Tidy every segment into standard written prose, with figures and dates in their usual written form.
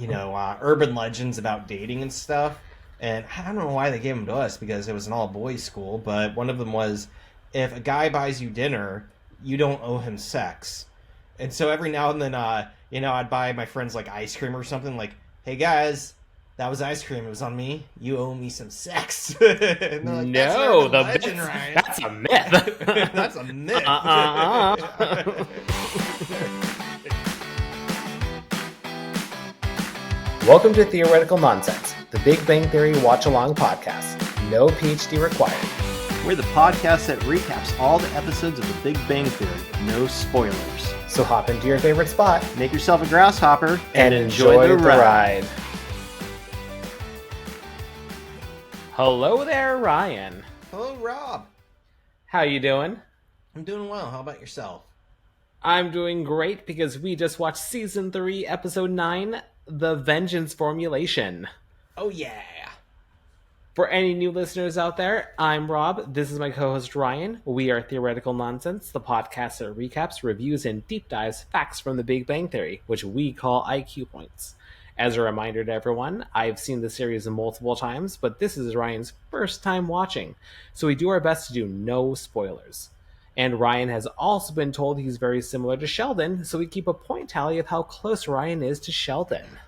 urban legends about dating and stuff. And I don't know why they gave them to us because it was an all boys school, but one of them was if a guy buys you dinner, you don't owe him sex. And so every now and then, I'd buy my friends like ice cream or something like, hey guys, that was ice cream. It was on me. You owe me some sex. And they're like, that's an No, urban legend, Ryan. that's a myth. That's a myth. Welcome to Theoretical Nonsense, the Big Bang Theory watch-along podcast. No PhD required. We're the podcast that recaps all the episodes of The Big Bang Theory. No spoilers. So hop into your favorite spot Make yourself a grasshopper and enjoy the ride. Hello there, Ryan. Hello, Rob. How you doing? I'm doing well. How about yourself? I'm doing great because we just watched Season 3, Episode 9, The Vengeance Formulation. Oh, yeah. For any new listeners out there, I'm Rob. This is my co-host Ryan. We are Theoretical Nonsense, the podcast that recaps, reviews, and deep dives facts from the Big Bang Theory, which we call IQ points. As a reminder to everyone, I've seen the series multiple times, but this is Ryan's first time watching, so we do our best to do no spoilers. And Ryan has also been told he's very similar to Sheldon, so we keep a point tally of how close Ryan is to Sheldon.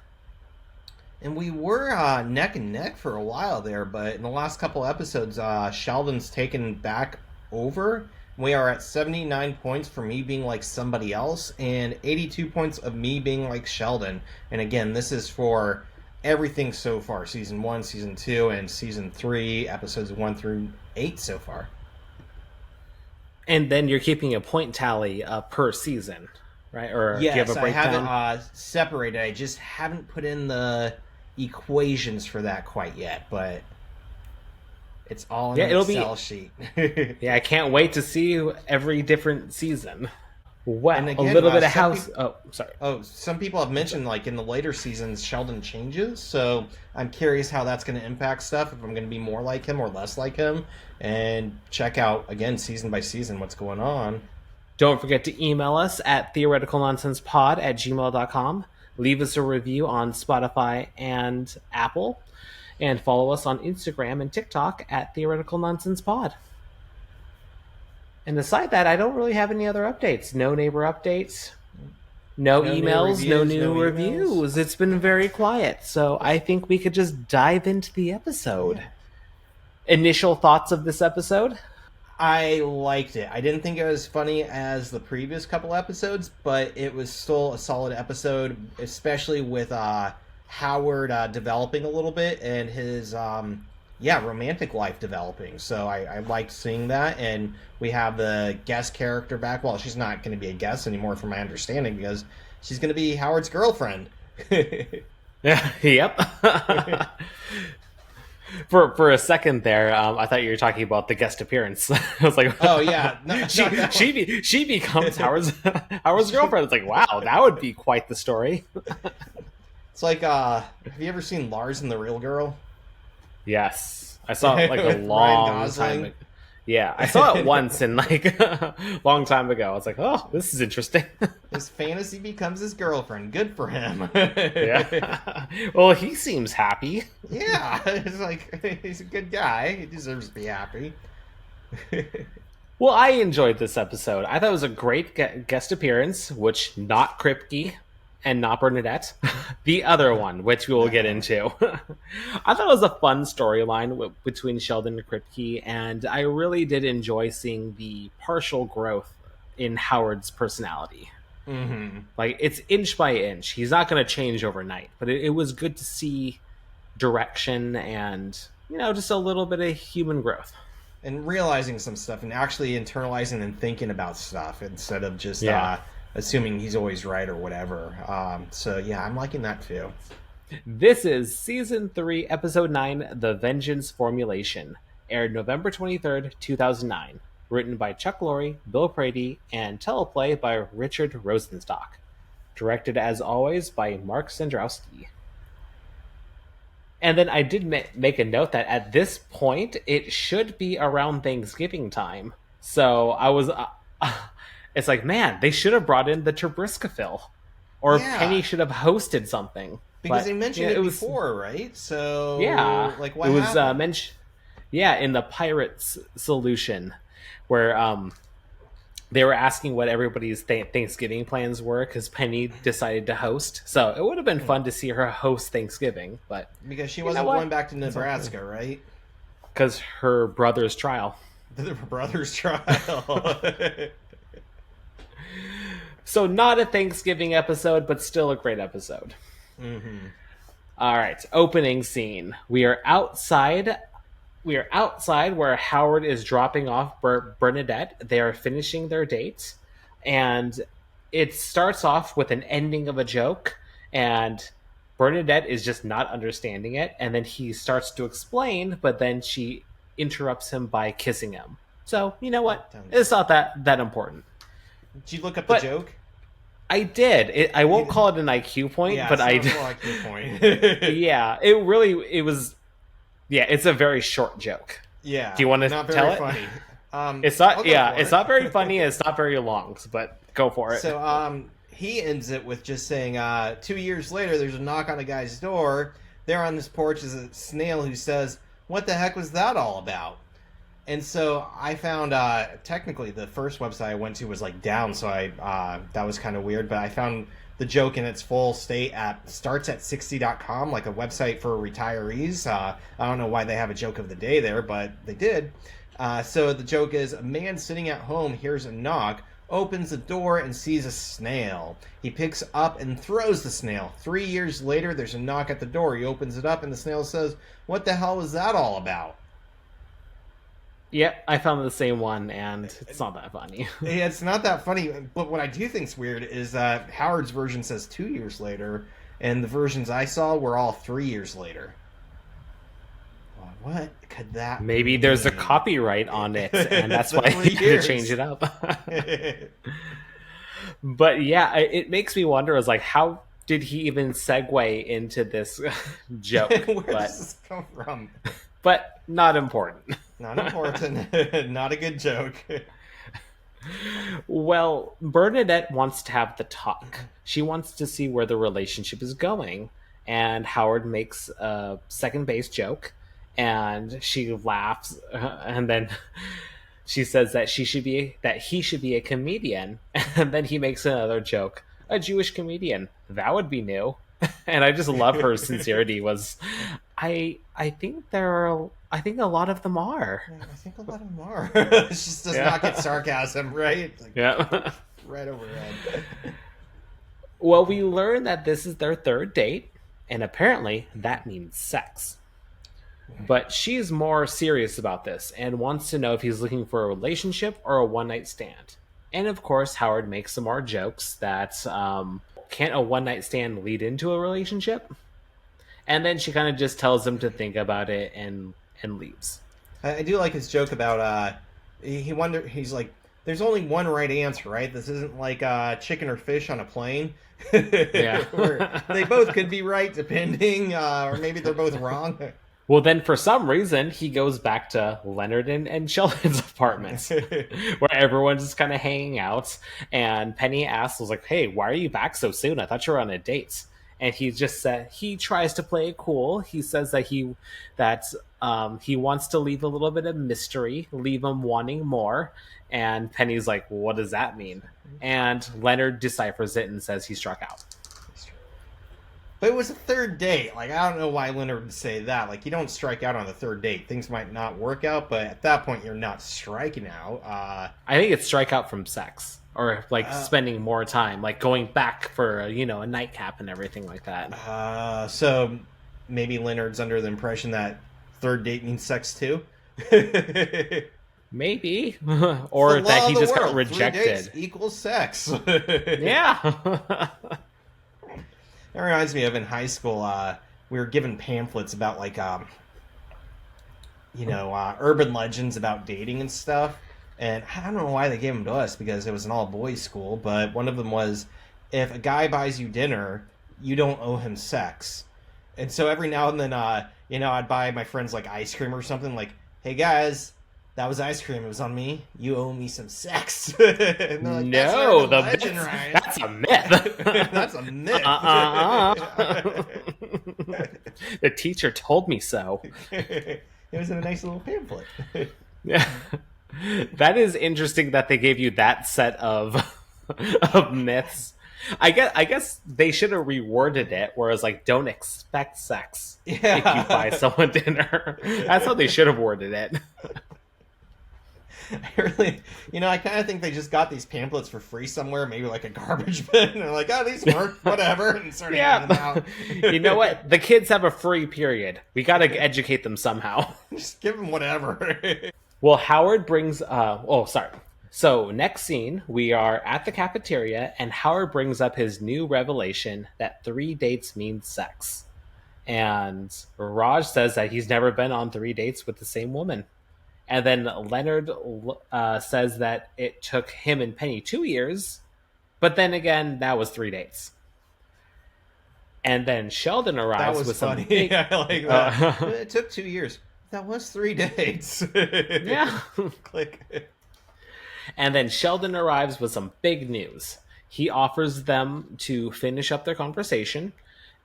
And we were neck and neck for a while there, but in the last couple episodes, Sheldon's taken back over. We are at 79 points for me being like somebody else, and 82 points of me being like Sheldon. And again, this is for everything so far. Season 1, Season 2, and Season 3, episodes 1 through 8 so far. And then you're keeping a point tally per season, right? Or yes, do you have a breakdown? I haven't separated. I just haven't put in the equations for that quite yet, but it's all in an Excel sheet. Yeah, I can't wait to see every different season. Well, and again, a little bit of house... sorry. Some people have mentioned, like, in the later seasons, Sheldon changes, so I'm curious how that's going to impact stuff, if I'm going to be more like him or less like him, and check out, again, season by season, what's going on. Don't forget to email us at theoreticalnonsensepod@gmail.com. Leave us a review on Spotify and Apple, and follow us on Instagram and TikTok at Theoretical Nonsense Pod. And aside that, I don't really have any other updates. No neighbor updates, no emails, no new reviews. It's been very quiet, so I think we could just dive into the episode. Yeah. Initial thoughts of this episode? I liked it. I didn't think it was funny as the previous couple episodes, but it was still a solid episode, especially with Howard developing a little bit and his romantic life developing. So I liked seeing that, and we have the guest character back. Well, she's not going to be a guest anymore from my understanding because she's going to be Howard's girlfriend. Yep. For a second there, I thought you were talking about the guest appearance. I was like, "Oh yeah, no, she becomes Howard's girlfriend." It's like, wow, that would be quite the story. It's like, have you ever seen Lars and the Real Girl? Yes, I saw it like a long time ago. Yeah, I saw it once and like a long time ago. I was like, oh, this is interesting. His fantasy becomes his girlfriend. Good for him. Yeah. Well, he seems happy. Yeah, it's like he's a good guy. He deserves to be happy. Well, I enjoyed this episode. I thought it was a great guest appearance, which not Kripke and not Bernadette. The other one, which we will get into. I thought it was a fun storyline between Sheldon and Kripke, and I really did enjoy seeing the partial growth in Howard's personality. Mm-hmm. Like, it's inch by inch. He's not going to change overnight, but it was good to see direction and, just a little bit of human growth. And realizing some stuff and actually internalizing and thinking about stuff instead of just assuming he's always right or whatever. So yeah, I'm liking that too. This is Season 3, Episode 9, The Vengeance Formulation. Aired November 23rd, 2009. Written by Chuck Lorre, Bill Prady, and teleplay by Richard Rosenstock. Directed, as always, by Mark Sandrowski. And then I did make a note that at this point, it should be around Thanksgiving time. So I was... it's like, man, they should have brought in the Trubiscafil. Or Penny should have hosted something. Because But, they mentioned yeah, it it was before, right? So, yeah, like, what it was happened? mentioned. Yeah, in the Pirates solution, where they were asking what everybody's Thanksgiving plans were because Penny decided to host. So it would have been fun to see her host Thanksgiving, but Because she you know wasn't going what? back to It's okay. Nebraska, right? Because her brother's trial. The brother's trial. So not a Thanksgiving episode, but still a great episode. Mm-hmm. All right, opening scene. We are outside. We are outside where Howard is dropping off Bernadette. They are finishing their date, and it starts off with an ending of a joke, and Bernadette is just not understanding it, and then he starts to explain, but then she interrupts him by kissing him. So you know what? It's not that important. Did you look up the But joke? I did. I won't call it an IQ point, Yeah, but it's I not a did. full IQ point. Yeah, it was. Yeah, it's a very short joke. Yeah, Do you want to not tell very it? funny. It's I'll not. go Yeah, for it's it. not very funny. And it's not very long. But go for it. So, he ends it with just saying, 2 years later, there's a knock on a guy's door. There on this porch is a snail who says, "What the heck was that all about?" And so I found, technically the first website I went to was like down, so that was kind of weird, but I found the joke in its full state at startsatsixty.com, like a website for retirees. I don't know why they have a joke of the day there, but they did. So the joke is, a man sitting at home hears a knock, opens the door and sees a snail. He picks up and throws the snail. 3 years later, there's a knock at the door. He opens it up and the snail says, "What the hell was that all about?" Yep, I found the same one, and it's not that funny. Yeah, it's not that funny, but what I do think's weird is that Howard's version says 2 years later, and the versions I saw were all 3 years later. Well, what could that Maybe there's a mean? copyright on it, and that's The why 3 they had to years. change it up. But yeah, it makes me wonder: is like, how did he even segue into this joke? Where But does this come from? not important. Not important. Not a good joke. Well, Bernadette wants to have the talk. She wants to see where the relationship is going. And Howard makes a second base joke, and she laughs, and then she says that he should be a comedian, and then he makes another joke, a Jewish comedian. That would be new. And I just love her sincerity. I think I think a lot of them are. I think a lot of them are. It just does not get sarcasm, right? Like, Yeah. right overhead. Well, we learn that this is their third date, and apparently that means sex. But she's more serious about this and wants to know if he's looking for a relationship or a one-night stand. And of course, Howard makes some more jokes that can't a one-night stand lead into a relationship? And then she kind of just tells him to think about it and leaves. I do like his joke about he's like, there's only one right answer, right? This isn't like chicken or fish on a plane. Yeah. Where they both could be right depending, or maybe they're both wrong. Well, then for some reason, he goes back to Leonard and Sheldon's apartments where everyone's just kind of hanging out. And Penny asks, was like, "Hey, why are you back so soon? I thought you were on a date." And he just said he tries to play it cool. He says that he wants to leave a little bit of mystery, leave him wanting more. And Penny's like, "What does that mean?" And Leonard deciphers it and says he struck out. But it was a third date. Like, I don't know why Leonard would say that. Like, you don't strike out on the third date. Things might not work out, but at that point, you're not striking out. I think it's strike out from sex. Or like spending more time, like going back for a nightcap and everything like that. So maybe Leonard's under the impression that third date means sex too. Maybe, or that he just got world. 3 rejected. dates equals sex. Yeah. That reminds me of in high school. We were given pamphlets about like urban legends about dating and stuff. And I don't know why they gave them to us because it was an all-boys school, but one of them was, if a guy buys you dinner, you don't owe him sex. And so every now and then, I'd buy my friends like ice cream or something like, "Hey guys, that was ice cream. It was on me. You owe me some sex. And they're like, No, legend, Ryan. that's a myth. That's a myth. The teacher told me so. It was in a nice little pamphlet. Yeah. That is interesting that they gave you that set of myths. I guess they should have reworded it, whereas like, don't expect sex if you buy someone dinner. That's how they should have worded it. I really, I kind of think they just got these pamphlets for free somewhere, maybe like a garbage bin. And they're like, oh, these work, whatever, and started handing them out. You know what? The kids have a free period. We got to educate them somehow. Just give them whatever. Well, Howard brings... So, next scene, we are at the cafeteria, and Howard brings up his new revelation that 3 dates means sex. And Raj says that he's never been on 3 dates with the same woman. And then Leonard says that it took him and Penny 2 years, but then again, that was 3 dates. And then Sheldon arrives with funny. some big... I like that. It took 2 years. That was 3 dates. Yeah. Click. And then Sheldon arrives with some big news. He offers them to finish up their conversation,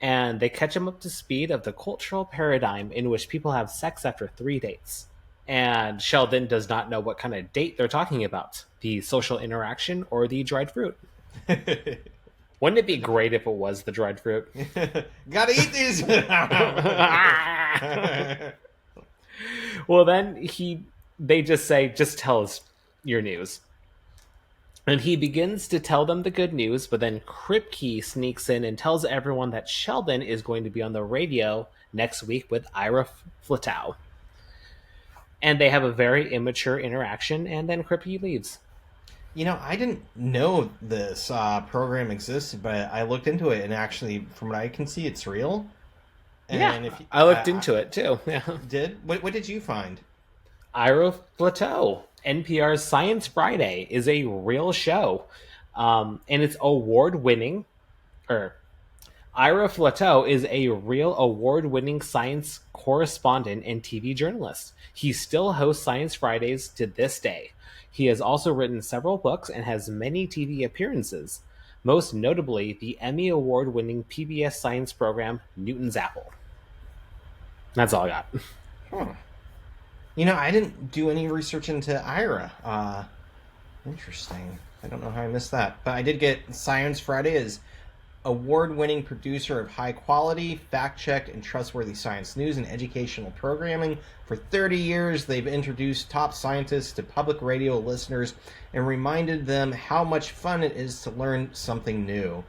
and they catch him up to speed of the cultural paradigm in which people have sex after 3 dates. And Sheldon does not know what kind of date they're talking about, the social interaction or the dried fruit. Wouldn't it be great if it was the dried fruit? Gotta eat these! Well, then they just say, just tell us your news. And he begins to tell them the good news, but then Kripke sneaks in and tells everyone that Sheldon is going to be on the radio next week with Ira Flatow. And they have a very immature interaction, and then Kripke leaves. I didn't know this program existed, but I looked into it, and actually, from what I can see, it's real. And I looked into it, too. Yeah. Did? What did you find? Ira Flatow, NPR's Science Friday, is a real show. And it's award-winning. Ira Flatow is a real award-winning science correspondent and TV journalist. He still hosts Science Fridays to this day. He has also written several books and has many TV appearances, most notably the Emmy Award-winning PBS science program Newton's Apple. That's all I got. Huh. I didn't do any research into Ira. Interesting. I don't know how I missed that. But I did get Science Friday as award-winning producer of high-quality, fact-checked, and trustworthy science news and educational programming. For 30 years, they've introduced top scientists to public radio listeners and reminded them how much fun it is to learn something new.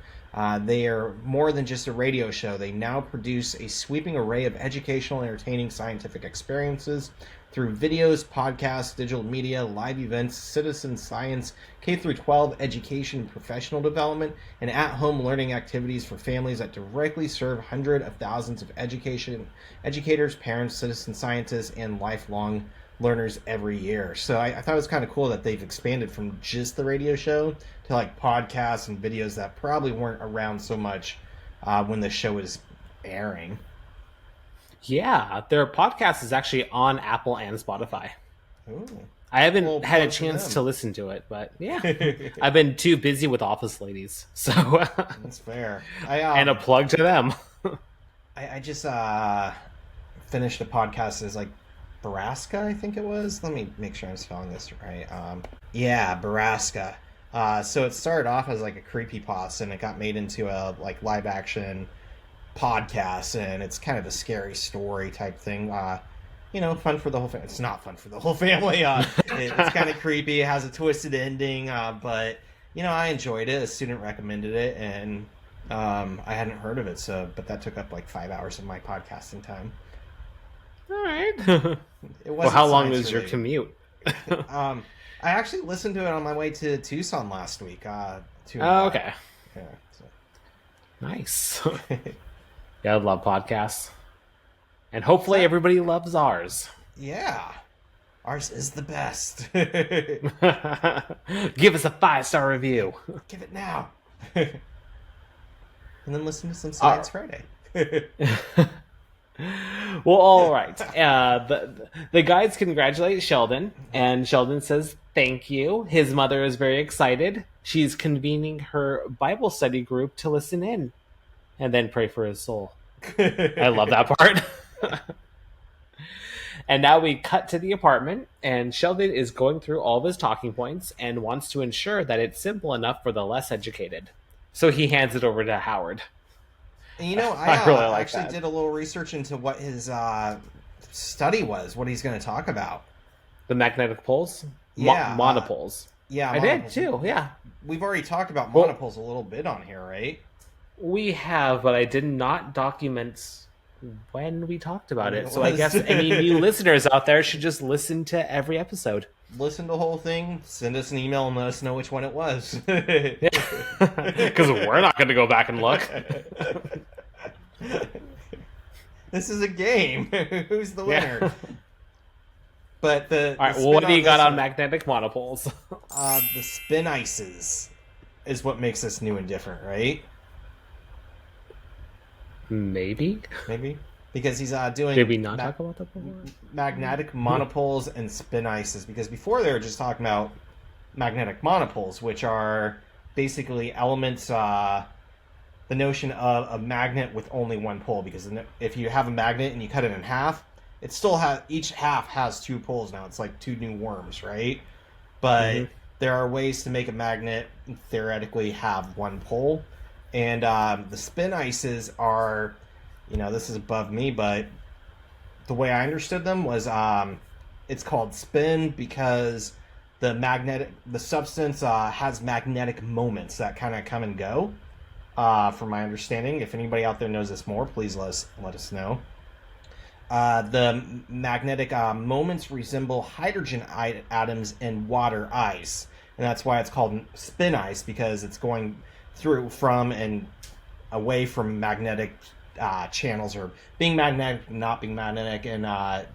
They are more than just a radio show. They now produce a sweeping array of educational, entertaining scientific experiences through videos, podcasts, digital media, live events, citizen science, K-12 education, professional development, and at-home learning activities for families that directly serve hundreds of thousands of educators, parents, citizen scientists, and lifelong learners every year. So I thought it was kind of cool that they've expanded from just the radio show to like podcasts and videos that probably weren't around so much when the show was airing. Yeah, their podcast is actually on Apple and Spotify. Ooh. I haven't had a chance to listen to it, but yeah. I've been too busy with Office Ladies, so that's fair. And a plug to them. I just finished a podcast as like Baraska, I think it was. Let me make sure I'm spelling this right. Baraska. So it started off as like a creepypasta, and it got made into a like live action podcast, and it's kind of a scary story type thing. Fun for the whole family. It's not fun for the whole family. It's kind of creepy. It has a twisted ending, but I enjoyed it. A student recommended it, and I hadn't heard of it. But that took up like 5 hours of my podcasting time. All right. Well, how long is your commute? I actually listened to it on my way to Tucson last week. Okay. Yeah. So. Nice. Yeah, I love podcasts. And hopefully everybody loves ours. Yeah. Ours is the best. Give us a 5-star review. Give it now. And then listen to some Science Friday. Well, all right. The guides congratulate Sheldon, and Sheldon says thank you. His mother is very excited. She's convening her Bible study group to listen in and then pray for his soul. I love that part. And now we cut to the apartment, and Sheldon is going through all of his talking points and wants to ensure that it's simple enough for the less educated. So he hands it over to Howard. You know, I really like actually that. did a little research into what his study was, what he's going to talk about. The magnetic poles? Yeah, Monopoles. Yeah, I did too, yeah. We've already talked about Well- monopoles a little bit on here, right? We have, but I did not document when we talked about When it. it So I was. guess any new listeners out there should just listen to every episode. Listen to the whole thing, send us an email and let us know which one it was. Because we're not going to go back and look. This is a game. Who's the winner? Yeah. But the All right, spin well, what do you got this on one, magnetic monopoles? the spin ices is what makes this new and different, right? Maybe. Maybe because he's doing. Did we not talk about that before? Magnetic monopoles and spin ices, because before they were just talking about magnetic monopoles, which are basically elements, the notion of a magnet with only one pole, because if you have a magnet and you cut it in half, it still has, each half has two poles now. It's like two new worms, right? But there are ways to make a magnet theoretically have one pole. And the spin ices are, this is above me, but the way I understood them was it's called spin because the substance has magnetic moments that kind of come and go. From my understanding, if anybody out there knows this more, please let us know. The magnetic moments resemble hydrogen atoms in water ice, and that's why it's called spin ice, because it's going through from and away from magnetic channels, or being magnetic, not being magnetic, and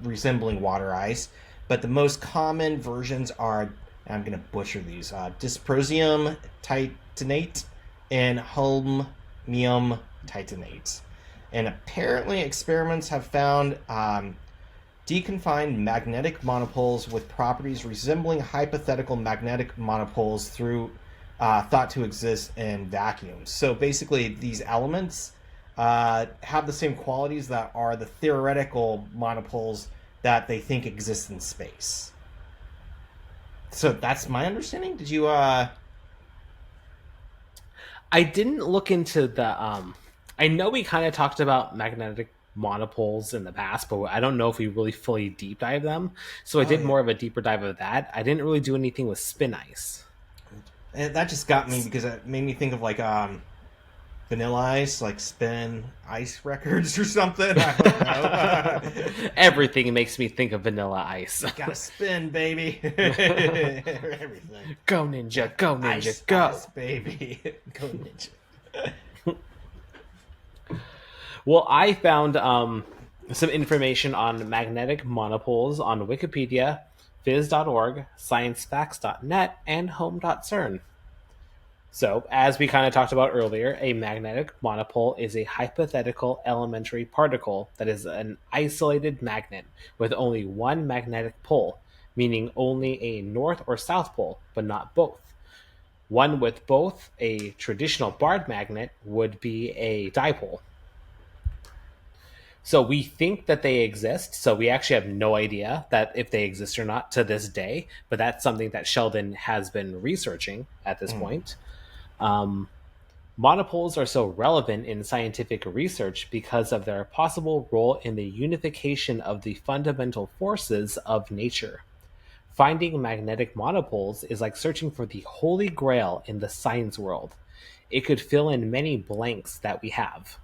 resembling water ice. But the most common versions are, I'm going to butcher these, dysprosium titanate and holmium titanate. And apparently experiments have found deconfined magnetic monopoles with properties resembling hypothetical magnetic monopoles thought to exist in vacuums. So basically these elements have the same qualities that are the theoretical monopoles that they think exist in space. So that's my understanding. Did you I didn't look into the I know we kind of talked about magnetic monopoles in the past, but I don't know if we really fully deep dive them. So I did more of a deeper dive of that. I didn't really do anything with spin ice. And that just got me because it made me think of like Vanilla Ice, like Spin Ice Records or something. I don't know. Everything makes me think of Vanilla Ice. Gotta spin, baby. Everything. Go ninja, go ninja, Ice, go. ice, baby. Go ninja. Well, I found some information on magnetic monopoles on Wikipedia, phys.org, sciencefacts.net, and home.cern. So, as we kind of talked about earlier, a magnetic monopole is a hypothetical elementary particle that is an isolated magnet with only one magnetic pole, meaning only a north or south pole, but not both. One with both, a traditional barred magnet, would be a dipole. So we think that they exist. So we actually have no idea that if they exist or not to this day, but that's something that Sheldon has been researching at this point. Monopoles are so relevant in scientific research because of their possible role in the unification of the fundamental forces of nature. Finding magnetic monopoles is like searching for the holy grail in the science world. It could fill in many blanks that we have.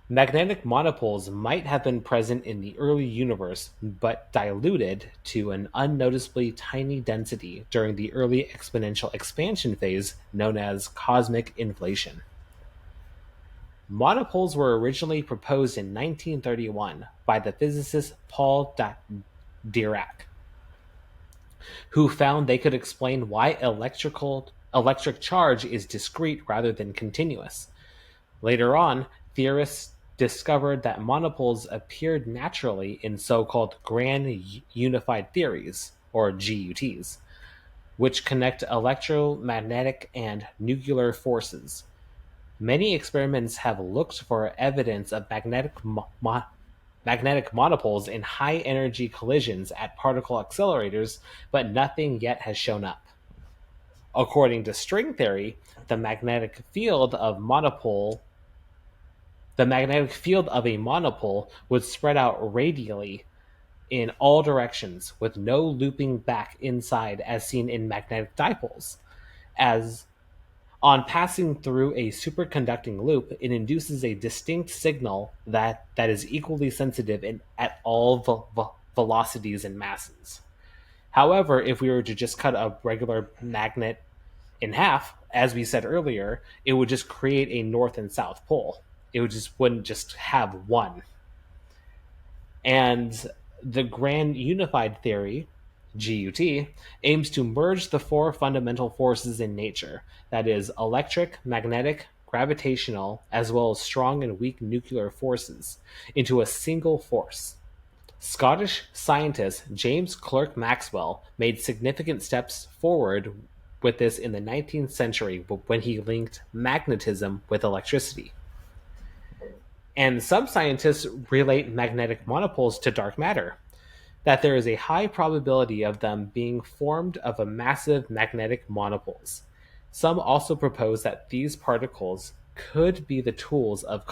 Magnetic monopoles might have been present in the early universe, but diluted to an unnoticeably tiny density during the early exponential expansion phase known as cosmic inflation. Monopoles were originally proposed in 1931 by the physicist Paul Dirac, who found they could explain why electric charge is discrete rather than continuous. Later on, theorists discovered that monopoles appeared naturally in so-called grand unified theories, or GUTs, which connect electromagnetic and nuclear forces. Many experiments have looked for evidence of magnetic monopoles in high-energy collisions at particle accelerators, but nothing yet has shown up. According to string theory, the magnetic field of a monopole would spread out radially in all directions with no looping back inside as seen in magnetic dipoles. As on passing through a superconducting loop, it induces a distinct signal that is equally sensitive at all velocities and masses. However, if we were to just cut a regular magnet in half, as we said earlier, it would just create a north and south pole. Wouldn't just have one. And the Grand Unified Theory, GUT, aims to merge the four fundamental forces in nature, that is, electric, magnetic, gravitational, as well as strong and weak nuclear forces, into a single force. Scottish scientist James Clerk Maxwell made significant steps forward with this in the 19th century when he linked magnetism with electricity. And some scientists relate magnetic monopoles to dark matter, that there is a high probability of them being formed of a massive magnetic monopoles. Some also propose that these particles could be the tools of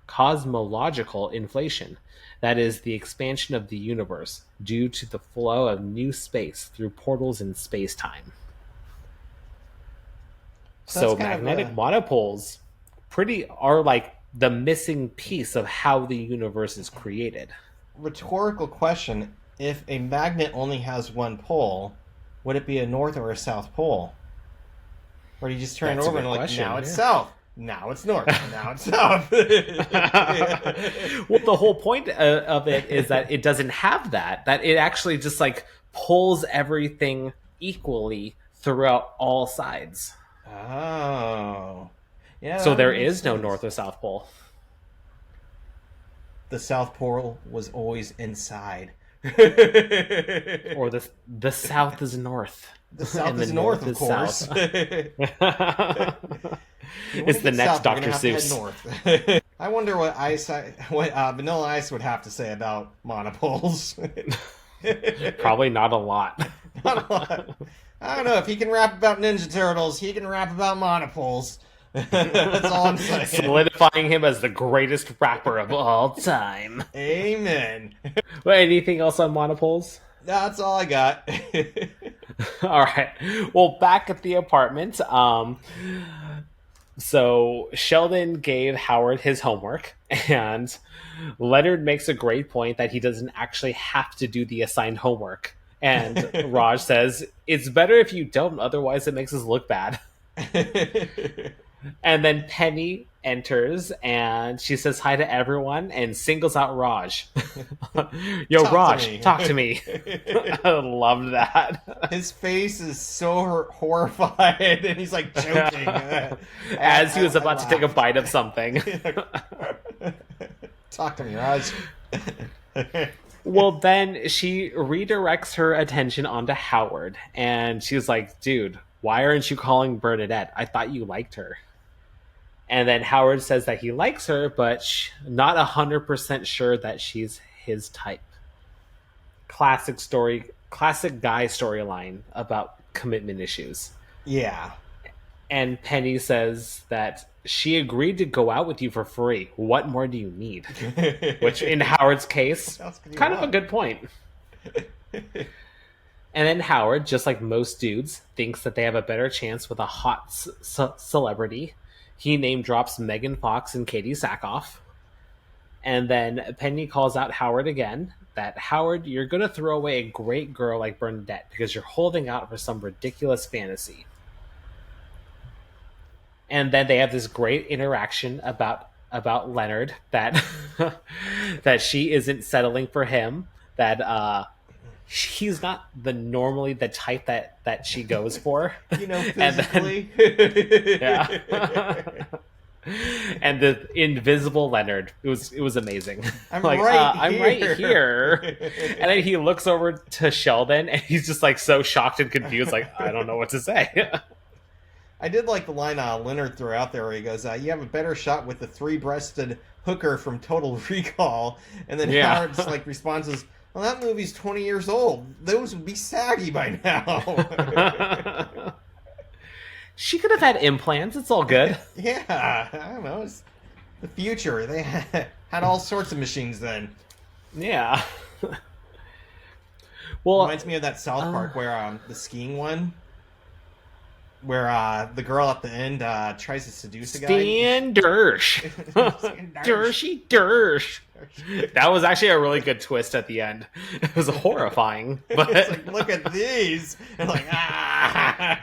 cosmological inflation, that is, the expansion of the universe due to the flow of new space through portals in space-time. So magnetic monopoles are like the missing piece of how the universe is created. Rhetorical question: if a magnet only has one pole, would it be a north or a south pole? Or do you just turn it over and now it's south, now it's north, now it's south? Well, the whole point of it is that it doesn't have that it actually just like pulls everything equally throughout all sides. Oh. Yeah. So there is no north or south pole. The South Pole was always inside. Or the South is north. The South is north, of course. It's the next Dr. Seuss. I wonder what Vanilla Ice would have to say about monopoles. Probably not a lot. Not a lot. I don't know. If he can rap about Ninja Turtles, he can rap about monopoles. That's all I'm saying. Solidifying him as the greatest rapper of all time. Amen. Well, anything else on monopoles? That's all I got. All right. Well, back at the apartment, so Sheldon gave Howard his homework, and Leonard makes a great point that he doesn't actually have to do the assigned homework. And Raj says, it's better if you don't, otherwise it makes us look bad. And then Penny enters and she says hi to everyone and singles out Raj. Yo, Raj, talk to me. I love that. His face is so horrified and he's like joking. As he was about to take a bite of something. Talk to me, Raj. Well, then she redirects her attention onto Howard and she's like, dude, why aren't you calling Bernadette? I thought you liked her. And then Howard says that he likes her, but not 100% sure that she's his type. Classic guy storyline about commitment issues. Yeah. And Penny says that she agreed to go out with you for free. What more do you need? Which, in Howard's case, kind of a good point. And then Howard, just like most dudes, thinks that they have a better chance with a hot celebrity. He name drops Megan Fox and Katie Sackhoff. And then Penny calls out Howard again, that Howard, you're going to throw away a great girl like Bernadette because you're holding out for some ridiculous fantasy. And then they have this great interaction about Leonard, that that she isn't settling for him, that he's not normally the type that she goes for. You know, physically. Yeah. And the invisible Leonard. It was amazing. I'm like, right I'm right here. And then he looks over to Sheldon, and he's just like so shocked and confused, like, I don't know what to say. I did like the line Leonard threw out there where he goes, you have a better shot with the three-breasted hooker from Total Recall. And then Howard just like responds, well, that movie's 20 years old. Those would be saggy by now. She could have had implants. It's all good. Yeah, I don't know. It's the future. They had all sorts of machines then. Yeah. Well, reminds me of that South Park where the skiing one, where the girl at the end tries to seduce a guy. Stan Dersh. Dershy Dersh. That was actually a really good twist at the end. It was horrifying. But it's like, look at these. And like, ah.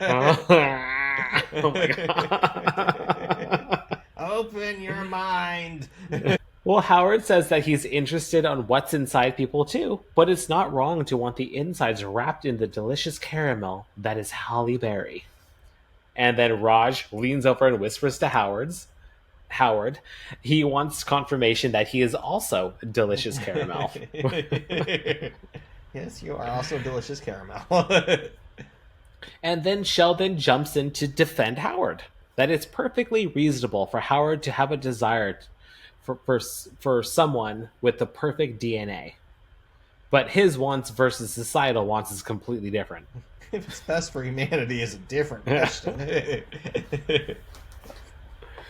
Oh my god. Open your mind. Well, Howard says that he's interested on what's inside people too, but it's not wrong to want the insides wrapped in the delicious caramel that is Halle Berry. And then Raj leans over and whispers to Howard, he wants confirmation that he is also delicious caramel. Yes, you are also delicious caramel. And then Sheldon jumps in to defend Howard. That it's perfectly reasonable for Howard to have a desire for someone with the perfect DNA. But his wants versus societal wants is completely different. If it's best for humanity is a different question.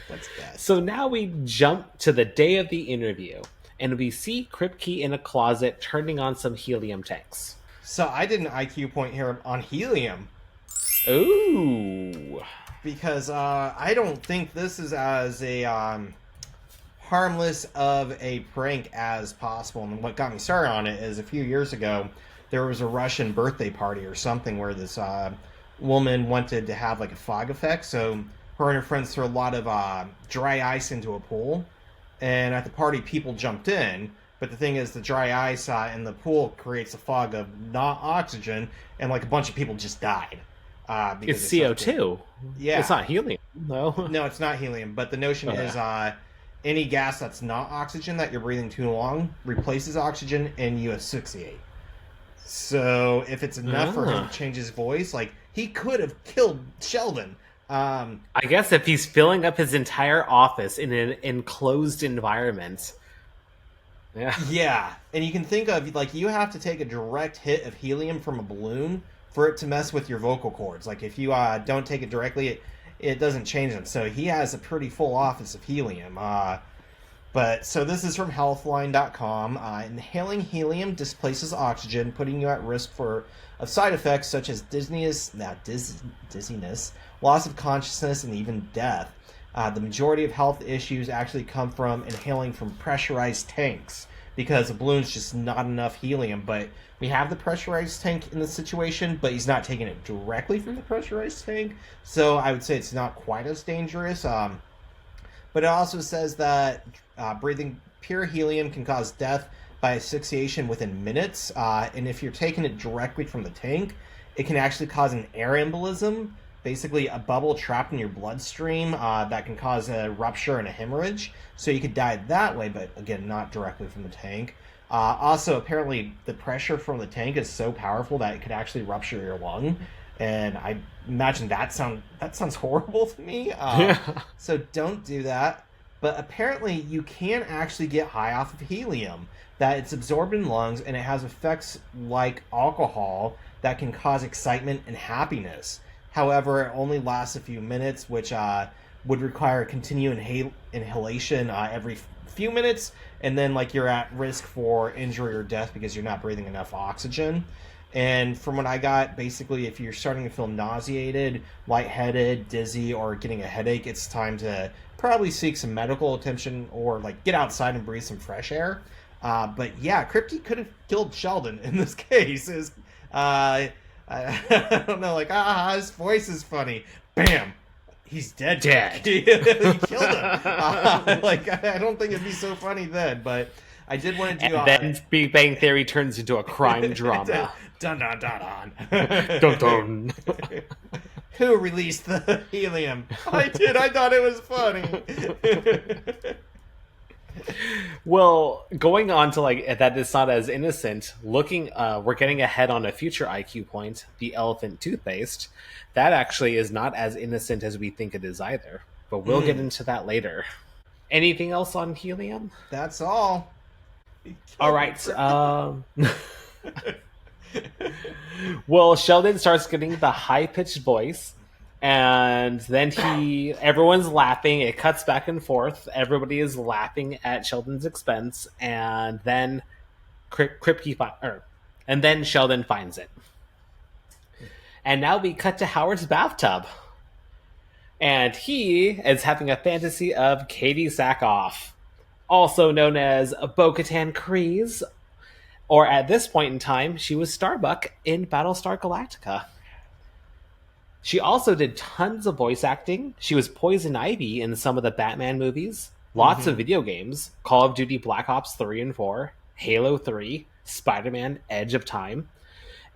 What's best? So now we jump to the day of the interview, and we see Kripke in a closet turning on some helium tanks. So I did an IQ point here on helium. Ooh. Because I don't think this is as a harmless of a prank as possible. And what got me started on it is a few years ago, there was a Russian birthday party or something where this woman wanted to have like a fog effect. So her and her friends threw a lot of dry ice into a pool. And at the party, people jumped in. But the thing is, the dry ice in the pool creates a fog of not oxygen. And like a bunch of people just died. It's CO2. Yeah. It's not helium. No. No, it's not helium. But the notion is any gas that's not oxygen that you're breathing too long replaces oxygen and you asphyxiate. So if it's enough for him to change his voice, like he could have killed Sheldon. I guess if he's filling up his entire office in an enclosed environment. Yeah. Yeah. And you can think of, like, you have to take a direct hit of helium from a balloon for it to mess with your vocal cords. Like, if you don't take it directly, it doesn't change them. So he has a pretty full office of helium. But so this is from healthline.com. Inhaling helium displaces oxygen, putting you at risk of side effects such as dizziness, loss of consciousness, and even death. The majority of health issues actually come from inhaling from pressurized tanks because a balloon's just not enough helium. But we have the pressurized tank in this situation, but he's not taking it directly from the pressurized tank. So I would say it's not quite as dangerous. But it also says that breathing pure helium can cause death by asphyxiation within minutes. And if you're taking it directly from the tank, it can actually cause an air embolism, basically a bubble trapped in your bloodstream that can cause a rupture and a hemorrhage. So you could die that way, but again, not directly from the tank. Also, apparently, the pressure from the tank is so powerful that it could actually rupture your lung. And I imagine that sounds horrible to me. So don't do that. But apparently you can actually get high off of helium, that it's absorbed in lungs, and it has effects like alcohol that can cause excitement and happiness. However, it only lasts a few minutes, which would require continued inhalation every few minutes, and then like you're at risk for injury or death because you're not breathing enough oxygen. And from what I got, basically, if you're starting to feel nauseated, lightheaded, dizzy, or getting a headache, it's time to probably seek some medical attention or like get outside and breathe some fresh air. But yeah, Kripke could have killed Sheldon in this case. I don't know, like, his voice is funny. Bam! He's dead. He killed him. I don't think it'd be so funny then, but I did want to do... And then Big Bang Theory turns into a crime drama. Dun dun dun dun. Dun dun. Who released the helium? I did. I thought it was funny. Well, going on to like that is not as innocent. We're getting ahead on a future IQ point. The elephant toothpaste, that actually is not as innocent as we think it is either. But we'll get into that later. Anything else on helium? That's all. All right. Well, Sheldon starts getting the high-pitched voice, and then everyone's laughing. It cuts back and forth. Everybody is laughing at Sheldon's expense, and then and then Sheldon finds it. And now we cut to Howard's bathtub, and he is having a fantasy of Katie Sackhoff, also known as Bo-Katan Kryze. Or at this point in time, she was Starbuck in Battlestar Galactica. She also did tons of voice acting. She was Poison Ivy in some of the Batman movies, lots of video games, Call of Duty Black Ops 3 and 4, Halo 3, Spider-Man Edge of Time,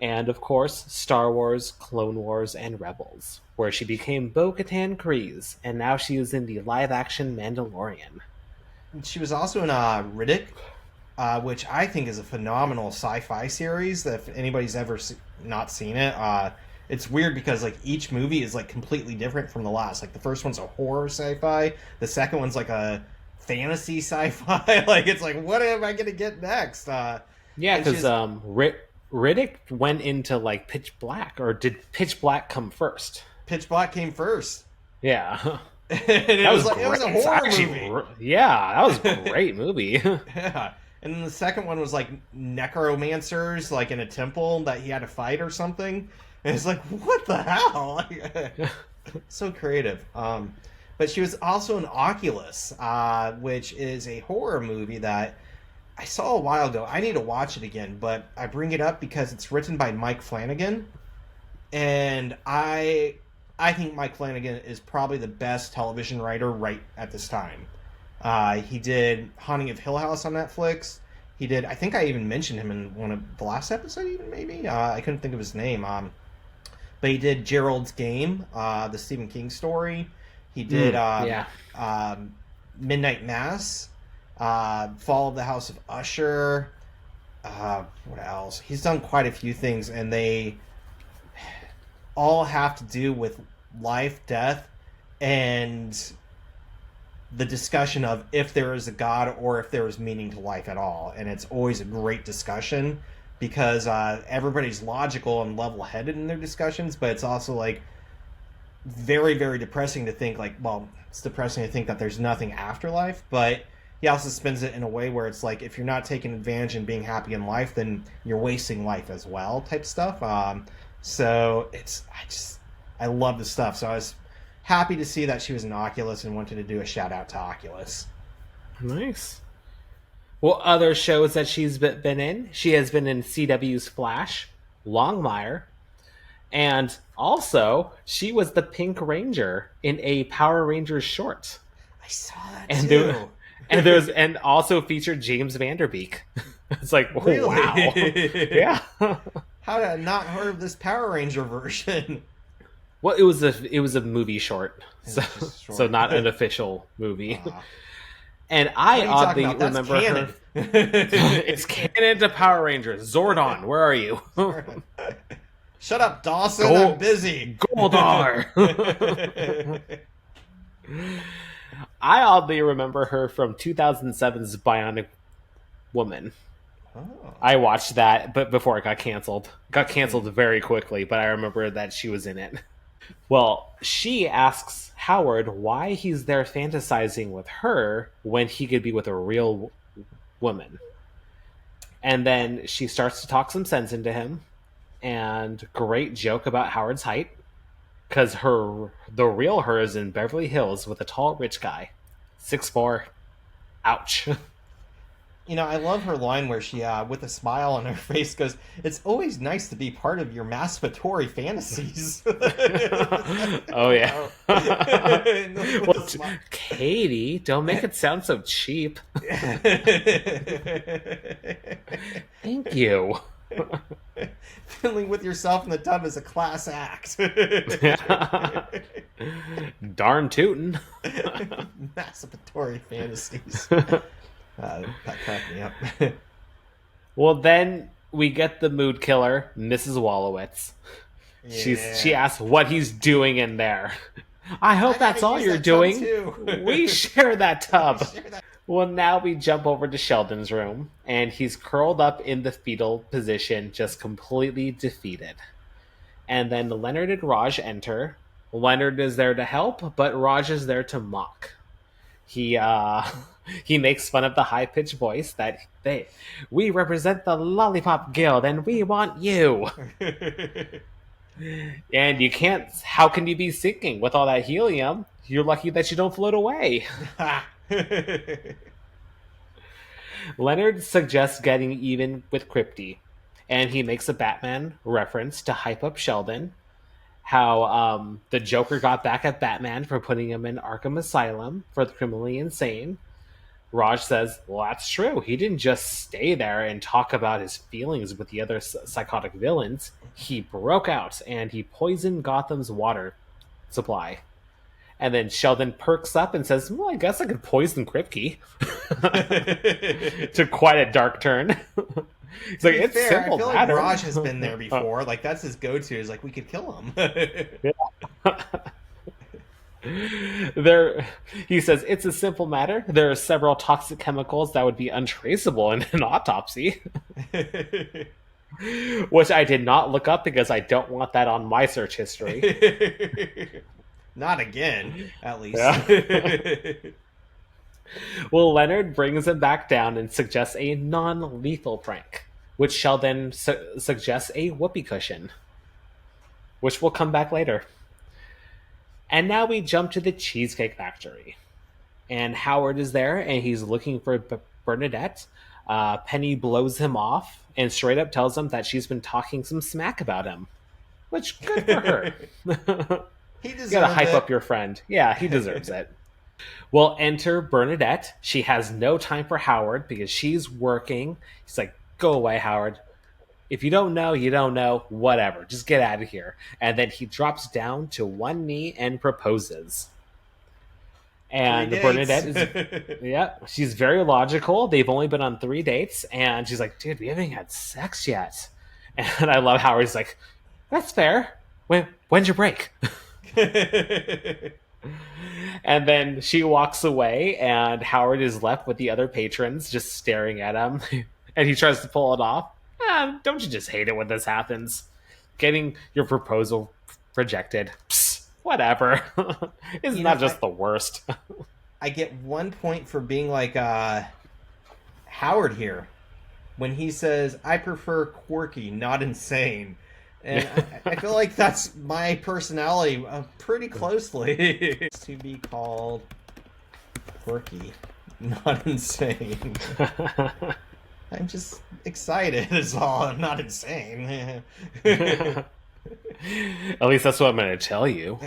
and of course, Star Wars, Clone Wars, and Rebels, where she became Bo-Katan Kryze, and now she is in the live-action Mandalorian. She was also in Riddick, which I think is a phenomenal sci-fi series. That if anybody's ever not seen it, it's weird because like each movie is like completely different from the last. Like the first one's a horror sci-fi, the second one's like a fantasy sci-fi. Like it's like, what am I gonna get next? Yeah, because Riddick went into like Pitch Black, or did Pitch Black come first? Pitch Black came first. Yeah. And it was a horror movie. Yeah, that was a great movie. Yeah. And then the second one was like necromancers, like in a temple that he had to fight or something. And it's like, what the hell? So creative. But she was also in Oculus, which is a horror movie that I saw a while ago. I need to watch it again, but I bring it up because it's written by Mike Flanagan. And I think Mike Flanagan is probably the best television writer right at this time. He did Haunting of Hill House on Netflix. He did, I think I even mentioned him in one of the last episodes, even maybe. I couldn't think of his name. But he did Gerald's Game, the Stephen King story. He did Midnight Mass, Fall of the House of Usher. What else? He's done quite a few things, and they all have to do with life, death, and the discussion of if there is a God or if there is meaning to life at all. And it's always a great discussion because everybody's logical and level-headed in their discussions, but it's also like very, very depressing to think like, well, it's depressing to think that there's nothing after life, but he also spins it in a way where it's like, if you're not taking advantage and being happy in life, then you're wasting life as well, type stuff. So I love the stuff. So I was happy to see that she was in Oculus and wanted to do a shout out to Oculus. Nice. Well, other shows that she's been in, she has been in CW's Flash, Longmire, and also she was the Pink Ranger in a Power Rangers short. I saw that too. And also featured James Vanderbeek. It's like, really? Wow. Yeah. How did I not heard of this Power Ranger version? Well, it was a movie short, so not an official movie. And I oddly remember her. It's canon to Power Rangers. Zordon, where are you? Shut up, Dawson. I'm busy. Goldar. I oddly remember her from 2007's Bionic Woman. Oh. I watched that, but before it got canceled. Got canceled very quickly, but I remember that she was in it. Well, she asks Howard why he's there fantasizing with her when he could be with a real woman. And then she starts to talk some sense into him. And great joke about Howard's height. Because the real her is in Beverly Hills with a tall, rich guy. 6'4". Ouch. You know, I love her line where she, with a smile on her face, goes, "It's always nice to be part of your masturbatory fantasies." Oh, yeah. Well, Katie, don't make it sound so cheap. Thank you. Fiddling with yourself in the tub is a class act. Darn tootin'. Masturbatory fantasies. That cracked me up. Well, then we get the mood killer, Mrs. Wallowitz. Yeah. She asks what he's doing in there. I hope I that's gotta all use you're that tub doing. too. We share that tub. Share that- Well, now we jump over to Sheldon's room, and he's curled up in the fetal position, just completely defeated. And then Leonard and Raj enter. Leonard is there to help, but Raj is there to mock. He makes fun of the high-pitched voice that we represent the Lollipop Guild, and we want you. And you can't. How can you be sinking with all that helium? You're lucky that you don't float away. Leonard suggests getting even with Crypty, and he makes a Batman reference to hype up Sheldon. How the Joker got back at Batman for putting him in Arkham Asylum for the criminally insane. Raj says, well, that's true. He didn't just stay there and talk about his feelings with the other psychotic villains. He broke out and he poisoned Gotham's water supply. And then Sheldon perks up and says, well, I guess I could poison Kripke. Took quite a dark turn. He's like, it's fair, simple I feel matter. like Raj has been there before. Like, that's his go-to. Is like, we could kill him. He says it's a simple matter. There are several toxic chemicals that would be untraceable in an autopsy. Which I did not look up because I don't want that on my search history. Not again, at least. Yeah. Well, Leonard brings him back down and suggests a non-lethal prank, which Sheldon suggests a whoopee cushion, which will come back later. And now we jump to the Cheesecake Factory. And Howard is there, and he's looking for Bernadette. Penny blows him off and straight up tells him that she's been talking some smack about him. Which, good for her. He deserves You gotta hype it. up your friend. Yeah, he deserves it. Well, enter Bernadette. She has no time for Howard because she's working. He's like, go away, Howard. If you don't know, you don't know. Whatever. Just get out of here. And then he drops down to one knee and proposes. And 3 Bernadette dates. is, yeah, she's very logical. They've only been on 3 dates. And she's like, dude, we haven't had sex yet. And I love Howard's like, that's fair. When's your break? And then she walks away, and Howard is left with the other patrons just staring at him. And he tries to pull it off. Don't you just hate it when this happens? Getting your proposal rejected. Psst, whatever. Isn't that just the worst? I get 1 point for being like Howard here. When he says, I prefer quirky, not insane. And I feel like that's my personality pretty closely. To be called quirky, not insane. I'm just excited is all. I'm not insane. At least that's what I'm going to tell you.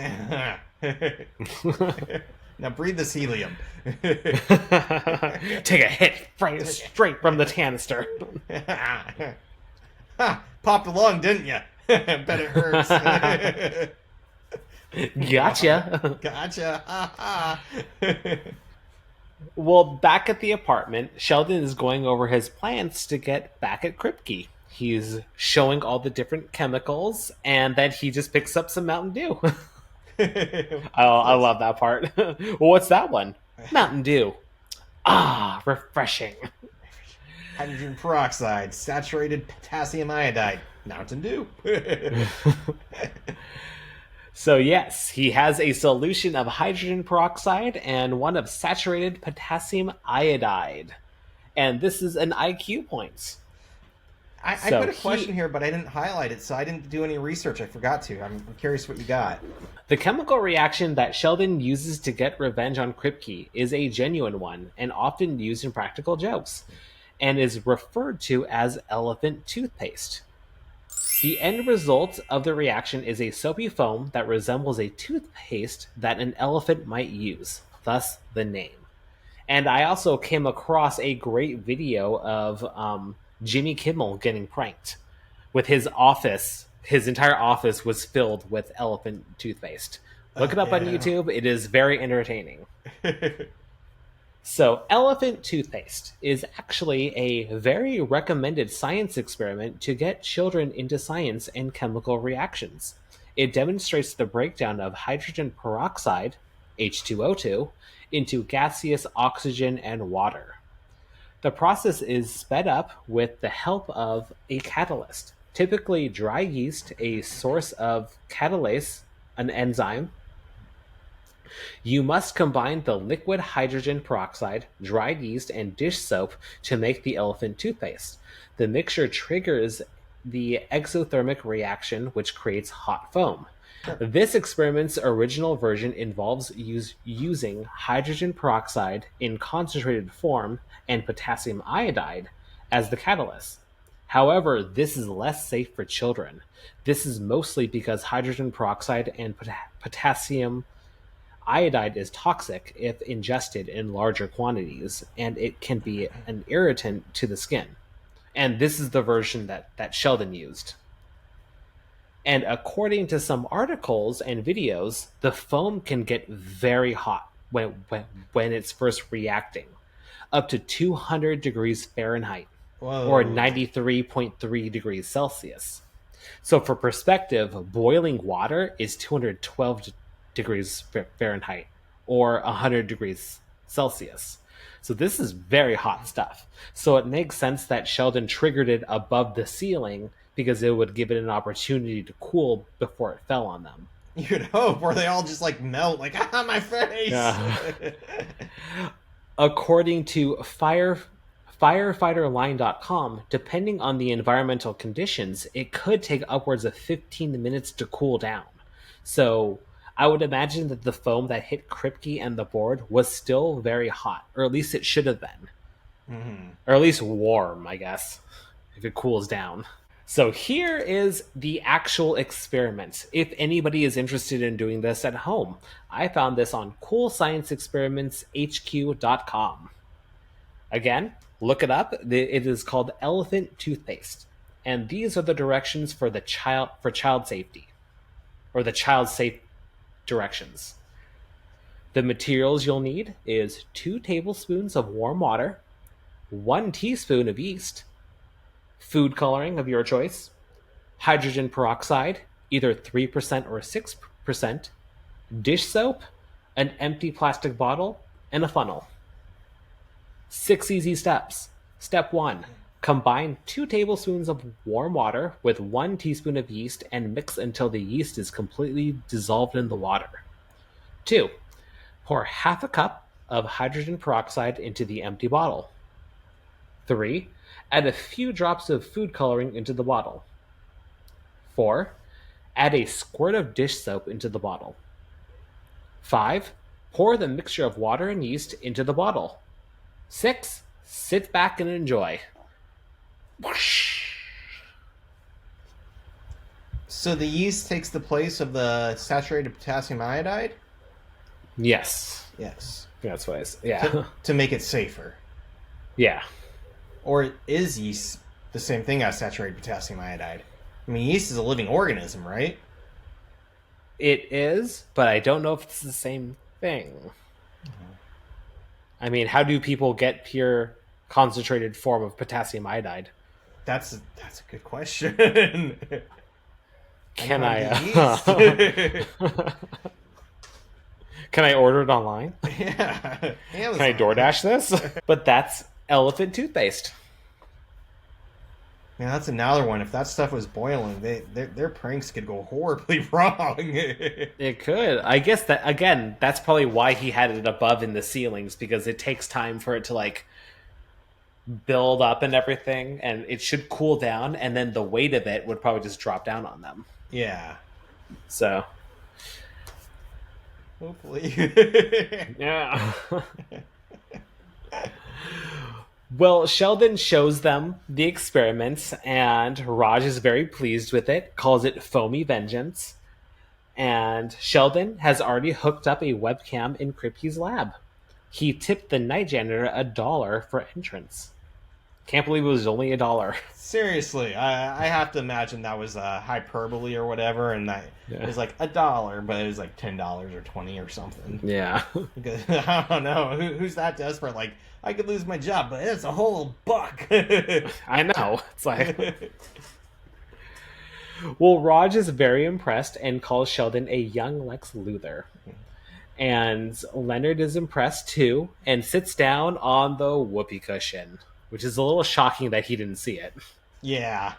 Now breathe this helium. Take a hit straight from the canister. Ha! Popped a lung, didn't you? Bet it hurts. Gotcha. Gotcha. Ha ha. Well, back at the apartment, Sheldon is going over his plans to get back at Kripke. He's showing all the different chemicals, and then he just picks up some Mountain Dew. I love that part. Well, what's that one? Mountain Dew. Ah, refreshing. Hydrogen peroxide, saturated potassium iodide, Mountain Dew. So yes, he has a solution of hydrogen peroxide and one of saturated potassium iodide. And this is an IQ point. I put a question here, but I didn't highlight it, so I didn't do any research. I forgot to. I'm curious what you got. The chemical reaction that Sheldon uses to get revenge on Kripke is a genuine one and often used in practical jokes, and is referred to as elephant toothpaste. The end result of the reaction is a soapy foam that resembles a toothpaste that an elephant might use, thus the name. And I also came across a great video of Jimmy Kimmel getting pranked. with his office. His entire office was filled with elephant toothpaste. Look it up on YouTube. It is very entertaining. So, elephant toothpaste is actually a very recommended science experiment to get children into science and chemical reactions. It demonstrates the breakdown of hydrogen peroxide, H2O2, into gaseous oxygen and water. The process is sped up with the help of a catalyst, typically dry yeast, a source of catalase, an enzyme. You must combine the liquid hydrogen peroxide, dried yeast, and dish soap to make the elephant toothpaste. The mixture triggers the exothermic reaction, which creates hot foam. This experiment's original version involves using hydrogen peroxide in concentrated form and potassium iodide as the catalyst. However, this is less safe for children. This is mostly because hydrogen peroxide and potassium iodide is toxic if ingested in larger quantities, and it can be an irritant to the skin. And this is the version that Sheldon used. And according to some articles and videos, the foam can get very hot when it's first reacting, up to 200 degrees Fahrenheit. Whoa. Or 93.3 degrees Celsius. So for perspective, boiling water is 212 degrees Fahrenheit or 100 degrees Celsius. So this is very hot stuff. So it makes sense that Sheldon triggered it above the ceiling because it would give it an opportunity to cool before it fell on them. You'd hope, or they all just like melt, like, ah, my face! Yeah. According to firefighterline.com, depending on the environmental conditions, it could take upwards of 15 minutes to cool down. So I would imagine that the foam that hit Kripke and the board was still very hot, or at least it should have been. Mm-hmm. Or at least warm, I guess, if it cools down. So here is the actual experiment. If anybody is interested in doing this at home, I found this on coolscienceexperimentshq.com. Again, look it up. It is called elephant toothpaste. And these are the directions for child safety, or the child safe directions. The materials you'll need is 2 tablespoons of warm water, 1 teaspoon of yeast, food coloring of your choice, hydrogen peroxide, either 3% or 6%, dish soap, an empty plastic bottle, and a funnel. 6 easy steps. Step 1. Combine 2 tablespoons of warm water with 1 teaspoon of yeast and mix until the yeast is completely dissolved in the water. 2. Pour half a cup of hydrogen peroxide into the empty bottle. 3. Add a few drops of food coloring into the bottle. 4. Add a squirt of dish soap into the bottle. 5. Pour the mixture of water and yeast into the bottle. 6. Sit back and enjoy. Whoosh. So the yeast takes the place of the saturated potassium iodide? Yes. Yes. That's what I said. Yeah. To make it safer. Yeah. Or is yeast the same thing as saturated potassium iodide? I mean, yeast is a living organism, right? It is, but I don't know if it's the same thing. Mm-hmm. I mean, how do people get pure concentrated form of potassium iodide? That's a good question. Can I order it online? Yeah. Can I DoorDash this? But that's elephant toothpaste. Yeah, that's another one. If that stuff was boiling, their pranks could go horribly wrong. It could. I guess that, again, that's probably why he had it above in the ceilings, because it takes time for it to, like, build up and everything, and it should cool down, and then the weight of it would probably just drop down on them. Yeah. So. Hopefully. Yeah. Well, Sheldon shows them the experiments, and Raj is very pleased with it, calls it foamy vengeance. And Sheldon has already hooked up a webcam in Kripke's lab. He tipped the night janitor $1 for entrance. Can't believe it was only $1. Seriously, I have to imagine that was hyperbole or whatever, and that it was like $1, but it was like $10 or 20 or something. Yeah. Because, I don't know who's that desperate. Like, I could lose my job, but it's a whole buck. I know. It's like. Well, Raj is very impressed and calls Sheldon a young Lex Luthor. And Leonard is impressed too and sits down on the whoopee cushion, which is a little shocking that he didn't see it. Yeah.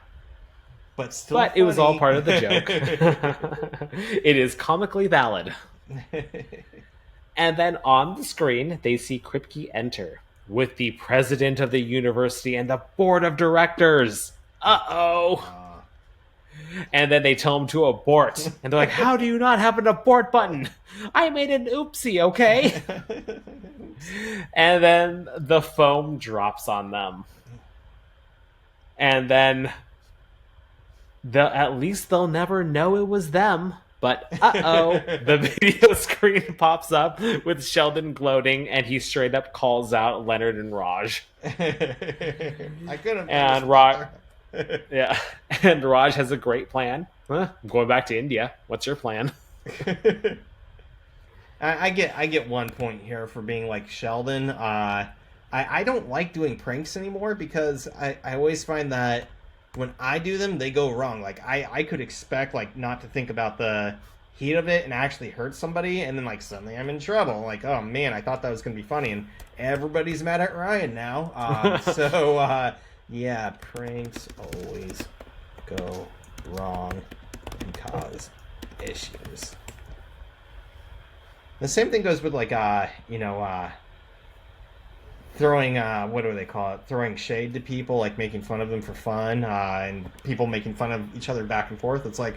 But still But funny. it was all part of the joke. It is comically valid. And then on the screen, they see Kripke enter with the president of the university and the board of directors. Uh-oh. And then they tell him to abort. And they're like, how do you not have an abort button? I made an oopsie, okay? And then the foam drops on them. And then at least they'll never know it was them. But uh-oh, the video screen pops up with Sheldon gloating, and he straight up calls out Leonard and Raj. I could have. And Raj... Yeah, and Raj has a great plan. I'm going back to India. What's your plan? I get one point here for being like Sheldon. I don't like doing pranks anymore because I always find that when I do them, they go wrong. Like I could expect like not to think about the heat of it and actually hurt somebody, and then like suddenly I'm in trouble. Like, oh man, I thought that was gonna be funny, and everybody's mad at Ryan now. Yeah, pranks always go wrong and cause issues. The same thing goes with like throwing what do they call it? Throwing shade to people, like making fun of them for fun, and people making fun of each other back and forth. It's like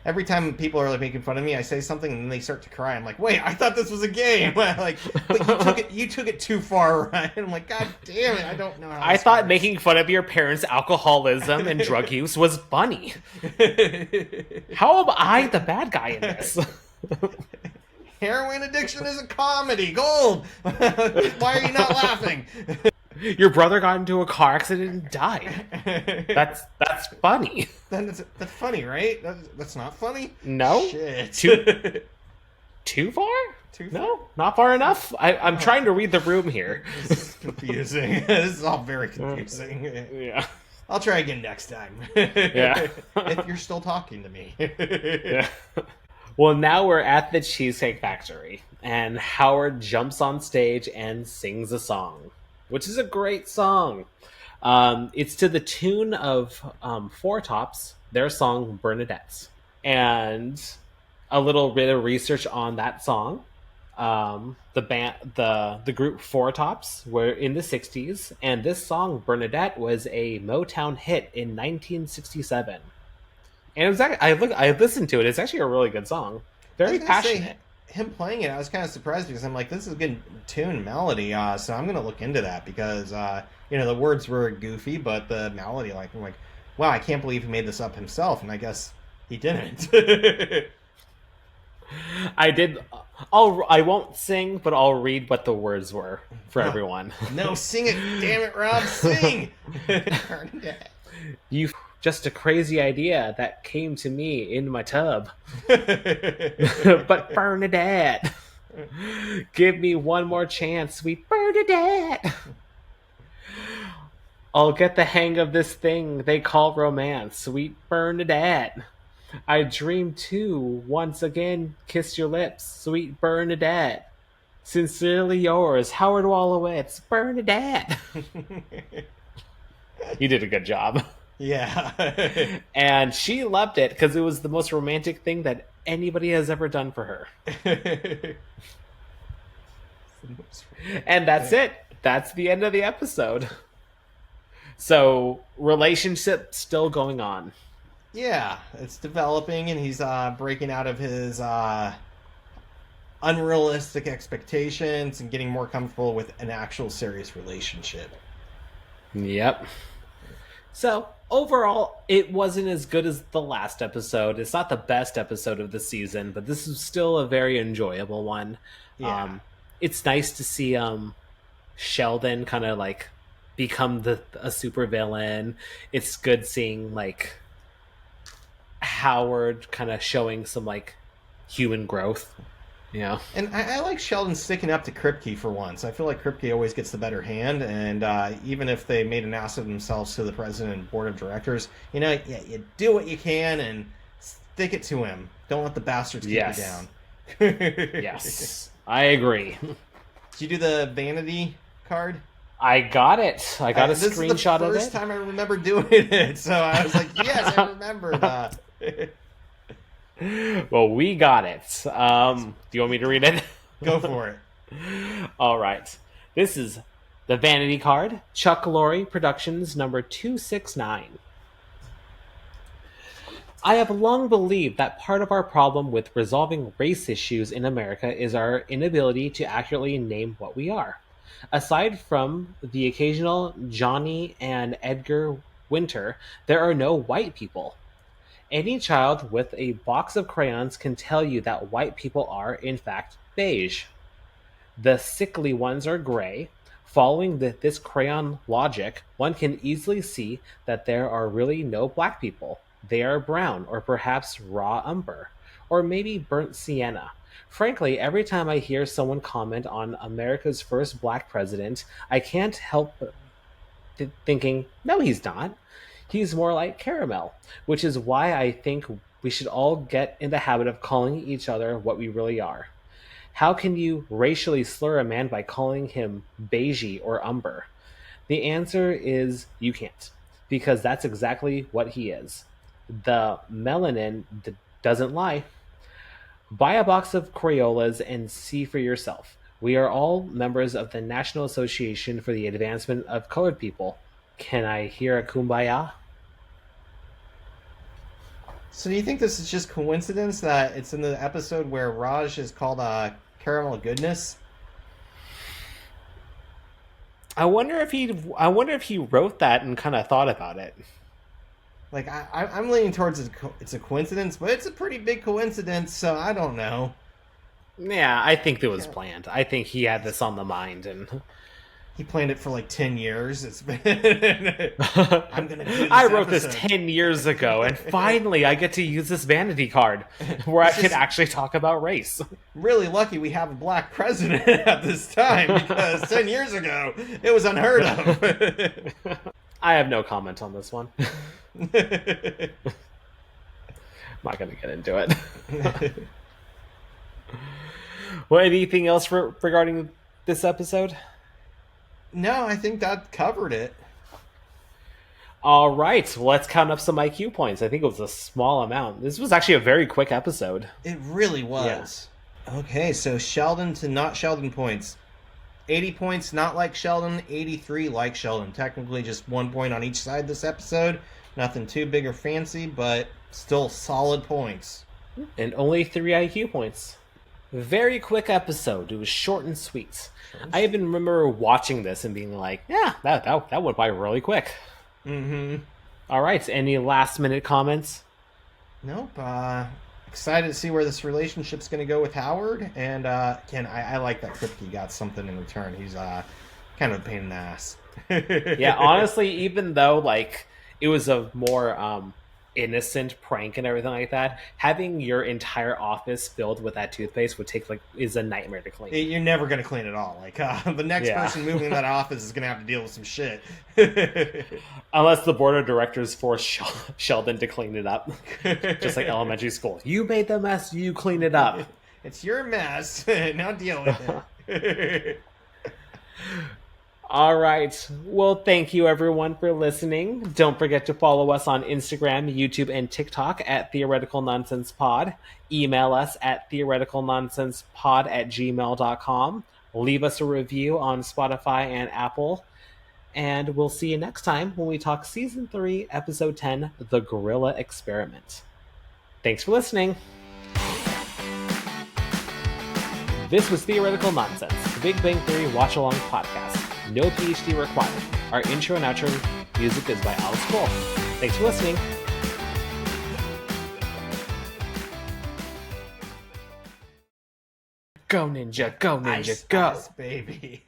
every time people are like making fun of me, I say something and then they start to cry. I'm like, wait, I thought this was a game. Like, but you took it too far, Ryan. I'm like, God damn it, I don't know how. I thought making fun of your parents' alcoholism and drug use was funny. How am I the bad guy in this? Heroin addiction is a comedy. Gold. Why are you not laughing? Your brother got into a car accident and died. That's funny. That's funny, right? That's not funny? No. Shit. Too far? Too far? No, not far enough. I'm trying to read the room here. This is confusing. This is all very confusing. Yeah. I'll try again next time. Yeah. If you're still talking to me. Yeah. Well, now we're at the Cheesecake Factory, and Howard jumps on stage and sings a song, which is a great song. It's to the tune of Four Tops, their song Bernadette's. And a little bit of research on that song. The group Four Tops were in the 60s, and this song Bernadette was a Motown hit in 1967. And it was I listened to it. It's actually a really good song. Very passionate. Him playing it, I was kind of surprised because I'm like, this is a good tune and melody. So I'm gonna look into that because the words were goofy, but the melody, like, I'm like, wow, I can't believe he made this up himself, and I guess he didn't. I did. I won't sing, but I'll read what the words were for everyone. No, sing it, damn it, Rob, sing. You. Just a crazy idea that came to me in my tub. But Bernadette, give me one more chance, sweet Bernadette. I'll get the hang of this thing they call romance, sweet Bernadette. I dream too, once again, kiss your lips, sweet Bernadette. Sincerely yours, Howard Wolowitz, Bernadette. You did a good job. Yeah. And she loved it because it was the most romantic thing that anybody has ever done for her. And that's it. That's the end of the episode. So, relationship still going on. Yeah, it's developing, and he's breaking out of his unrealistic expectations and getting more comfortable with an actual serious relationship. Yep. So, overall, it wasn't as good as the last episode. It's not the best episode of the season, but this is still a very enjoyable one. Yeah. It's nice to see Sheldon kind of like become a supervillain. It's good seeing like Howard kind of showing some like human growth. Yeah. And I like Sheldon sticking up to Kripke for once. I feel like Kripke always gets the better hand, and even if they made an ass of themselves to the president and board of directors, you you do what you can and stick it to him. Don't let the bastards keep you down. Yes, I agree. Did you do the vanity card? I got it. I got a screenshot of it. This is the first time I remember doing it, so I was like, yes, I remember that. Well, we got it. Do you want me to read it? Go for it. All right. This is the Vanity Card, Chuck Lorre Productions number 269. I have long believed that part of our problem with resolving race issues in America is our inability to accurately name what we are. Aside from the occasional Johnny and Edgar Winter, there are no white people. Any child with a box of crayons can tell you that white people are, in fact, beige. The sickly ones are gray. Following this crayon logic, one can easily see that there are really no black people. They are brown, or perhaps raw umber, or maybe burnt sienna. Frankly, every time I hear someone comment on America's first black president, I can't help thinking, no, he's not. He's more like caramel, which is why I think we should all get in the habit of calling each other what we really are. How can you racially slur a man by calling him beigey or umber? The answer is you can't, because that's exactly what he is. The melanin doesn't lie. Buy a box of Crayolas and see for yourself. We are all members of the National Association for the Advancement of Colored People. Can I hear a kumbaya? So do you think this is just coincidence that it's in the episode where Raj is called Caramel Goodness? I wonder if he wrote that and kind of thought about it. Like I'm leaning towards it's a coincidence, but it's a pretty big coincidence, so I don't know. Yeah, I think it was planned. I think he had this on the mind, and he planned it for like 10 years. It's been I'm gonna do this I wrote episode. this 10 years ago, and finally I get to use this vanity card where I can actually talk about race. Really lucky we have a black president at this time, because 10 years ago it was unheard of. I have no comment on this one. I'm not going to get into it. Well, anything else regarding this episode? No, I think that covered it. All right, well, let's count up some IQ points. I think it was a small amount. This was actually a very quick episode. It really was. Yeah. Okay, so Sheldon to not Sheldon points. 80 points not like Sheldon, 83 like Sheldon. Technically just 1 point on each side this episode. Nothing too big or fancy, but still solid points. And only 3 IQ points. Very quick episode. It was short and sweet. I even remember watching this and being like, yeah, that went by really quick. Mm-hmm. All right, any last-minute comments? Nope. Excited to see where this relationship's going to go with Howard. And, again, I like that Kripke got something in return. He's kind of a pain in the ass. Yeah, honestly, even though, like, it was a more innocent prank and everything like that, having your entire office filled with that toothpaste is a nightmare to clean. You're never going to clean it all. Like, the next person moving in that office is going to have to deal with some shit. Unless the board of directors force Sheldon to clean it up. Just like elementary school. You made the mess, you clean it up. It's your mess. Now deal with it. All right. Well, thank you everyone for listening. Don't forget to follow us on Instagram, YouTube, and TikTok at Theoretical Nonsense Pod. Email us at theoreticalnonsensepod@gmail.com. Leave us a review on Spotify and Apple. And we'll see you next time when we talk Season 3, Episode 10, The Gorilla Experiment. Thanks for listening. This was Theoretical Nonsense, the Big Bang Theory watch-along podcast. No PhD required. Our intro and outro music is by Alice Cole. Thanks for listening. Go Ninja, go Ninja, Ice, go! ice, baby.